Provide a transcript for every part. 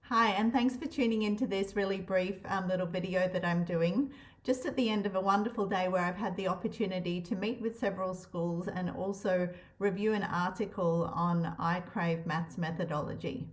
Hi, and thanks for tuning into this really brief little video that I'm doing just at the end of a wonderful day where I've had the opportunity to meet with several schools and also review an article on I-CRAVE Maths Methodology.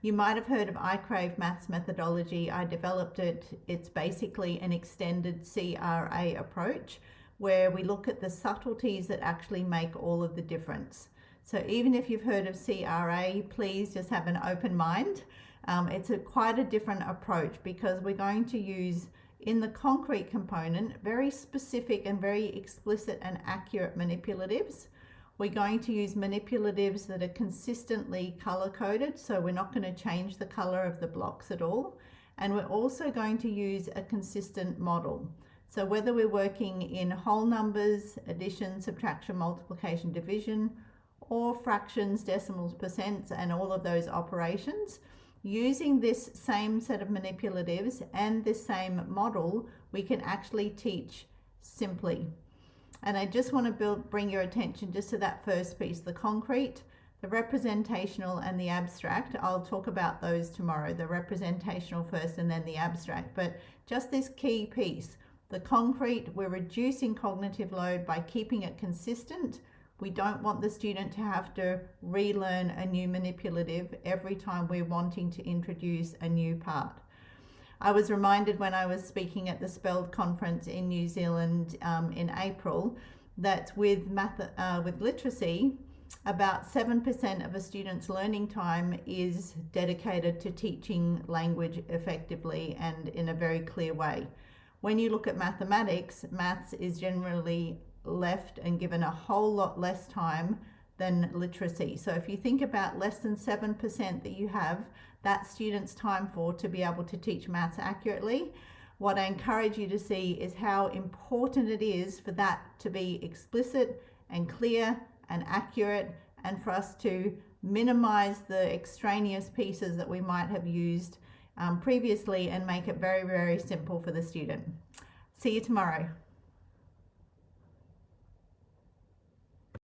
You might have heard of I-CRAVE Maths Methodology. I developed it. It's basically an extended CRA approach where we look at the subtleties that actually make all of the difference. So even if you've heard of CRA, please just have an open mind. It's quite a different approach because we're going to use in the concrete component very specific and very explicit and accurate manipulatives. We're going to use manipulatives that are consistently color coded, so we're not going to change the color of the blocks at all. And we're also going to use a consistent model. So whether we're working in whole numbers, addition, subtraction, multiplication, division, or fractions, decimals, percents, and all of those operations, using this same set of manipulatives and this same model, we can actually teach simply. And I just want to bring your attention just to that first piece, the concrete, the representational, and the abstract. I'll talk about those tomorrow, the representational first and then the abstract. But just this key piece, the concrete, we're reducing cognitive load by keeping it consistent. We don't want the student to have to relearn a new manipulative every time we're wanting to introduce a new part. I was reminded when I was speaking at the Spelled conference in New Zealand in April that with literacy, about 7% of a student's learning time is dedicated to teaching language effectively and in a very clear way. When you look at mathematics, maths is generally left and given a whole lot less time than literacy. So if you think about less than 7% that you have that student's time for to be able to teach maths accurately, what I encourage you to see is how important it is for that to be explicit and clear and accurate, and for us to minimize the extraneous pieces that we might have used previously and make it very, very simple for the student. See you tomorrow.